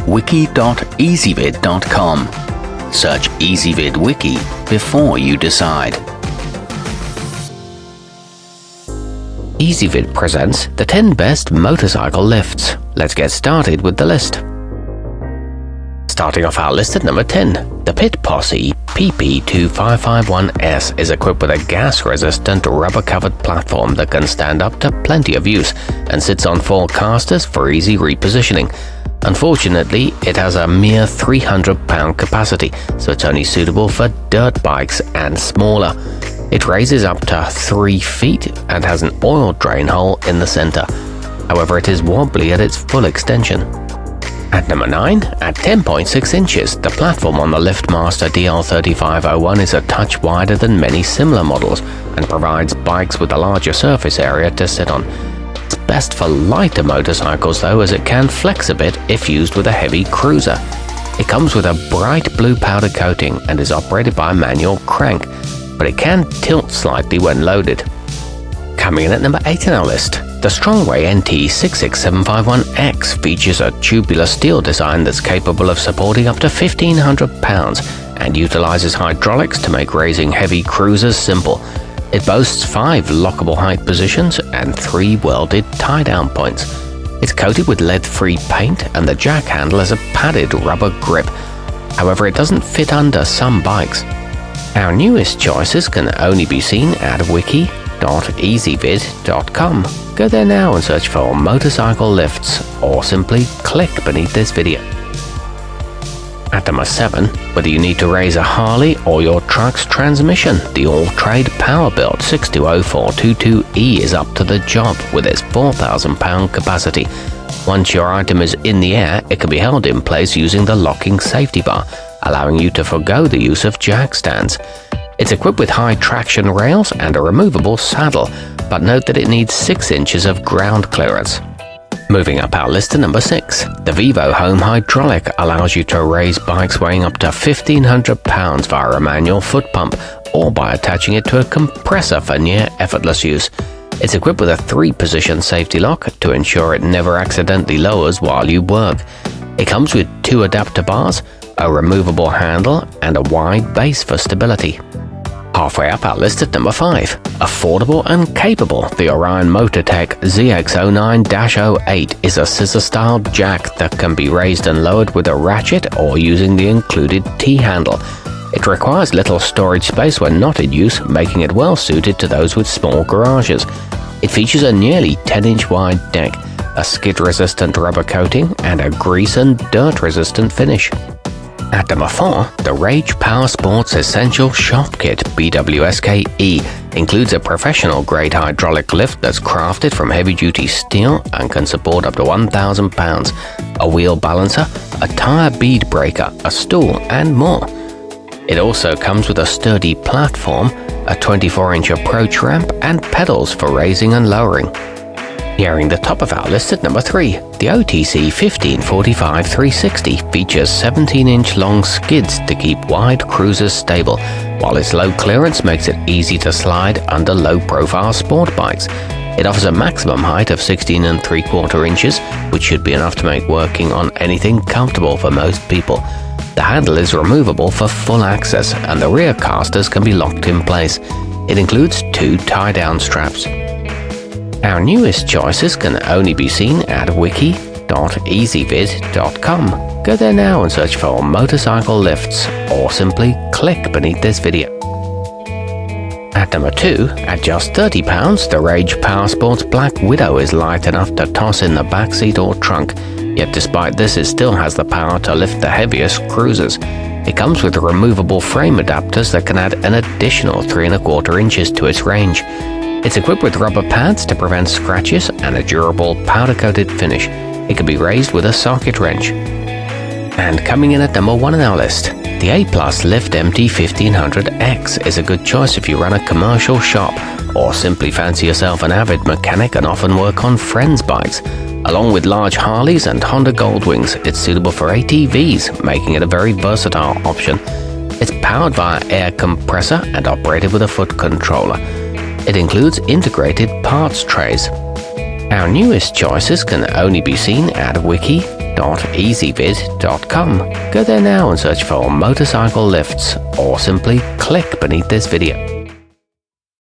wiki.ezvid.com. Search Ezvid Wiki before you decide. Ezvid presents the 10 best motorcycle lifts. Let's get started with the list. Starting off our list at number 10, the Pit Posse PP2551S is equipped with a gas-resistant rubber-covered platform that can stand up to plenty of use and sits on 4 casters for easy repositioning. Unfortunately, it has a mere 300-pound capacity, so it's only suitable for dirt bikes and smaller. It raises up to 3 feet and has an oil drain hole in the center. However, it is wobbly at its full extension. At number 9, at 10.6 inches, the platform on the Liftmaster DL3501 is a touch wider than many similar models and provides bikes with a larger surface area to sit on. It's best for lighter motorcycles though, as it can flex a bit if used with a heavy cruiser. It comes with a bright blue powder coating and is operated by a manual crank, but it can tilt slightly when loaded. Coming in at number 8 on our list, the Strongway NT66751X features a tubular steel design that's capable of supporting up to 1,500 pounds and utilizes hydraulics to make raising heavy cruisers simple. It boasts 5 lockable height positions and 3 welded tie-down points. It's coated with lead-free paint and the jack handle has a padded rubber grip. However, it doesn't fit under some bikes. Our newest choices can only be seen at wiki.ezvid.com. Go there now and search for motorcycle lifts, or simply click beneath this video. At number 7, whether you need to raise a Harley or your truck's transmission, the all-trade powerbuilt 620422E is up to the job with its 4,000-pound capacity. Once your item is in the air, it can be held in place using the locking safety bar, allowing you to forgo the use of jack stands. It's equipped with high traction rails and a removable saddle, but note that it needs 6 inches of ground clearance. Moving up our list to number 6, the vivohome hydraulic allows you to raise bikes weighing up to 1,500 pounds via a manual foot pump or by attaching it to a compressor for near effortless use. It's equipped with a 3-position safety lock to ensure it never accidentally lowers while you work. It comes with 2 adapter bars, a removable handle, and a wide base for stability. Halfway up our list at number 5, affordable and capable, the orionmotortech ZX09-08 is a scissor-style jack that can be raised and lowered with a ratchet or using the included T-handle. It requires little storage space when not in use, making it well suited to those with small garages. It features a nearly 10-inch wide deck, a skid-resistant rubber coating, and a grease and dirt-resistant finish. At number 4, the Rage Powersports Essential Shop Kit BWSK-E includes a professional-grade hydraulic lift that's crafted from heavy-duty steel and can support up to 1,000 pounds, a wheel balancer, a tire bead breaker, a stool, and more. It also comes with a sturdy platform, a 24-inch approach ramp, and pedals for raising and lowering. Nearing the top of our list at number 3, the OTC 1545-360 features 17-inch long skids to keep wide cruisers stable, while its low clearance makes it easy to slide under low-profile sport bikes. It offers a maximum height of 16 3/4 inches, which should be enough to make working on anything comfortable for most people. The handle is removable for full access, and the rear casters can be locked in place. It includes 2 tie-down straps. Our newest choices can only be seen at wiki.ezvid.com. Go there now and search for motorcycle lifts, or simply click beneath this video. At number 2, at just £30, the Rage Powersports Black Widow is light enough to toss in the backseat or trunk, yet despite this it still has the power to lift the heaviest cruisers. It comes with removable frame adapters that can add an additional 3 1/4 inches to its range. It's equipped with rubber pads to prevent scratches and a durable powder-coated finish. It can be raised with a socket wrench. And coming in at number 1 on our list, the apluslift MT1500X is a good choice if you run a commercial shop or simply fancy yourself an avid mechanic and often work on friends' bikes. Along with large Harleys and Honda Goldwings, it's suitable for ATVs, making it a very versatile option. It's powered via air compressor and operated with a foot controller. It includes integrated parts trays. Our newest choices can only be seen at wiki.ezvid.com. www.ezvid.com. Go there now and search for motorcycle lifts, or simply click beneath this video.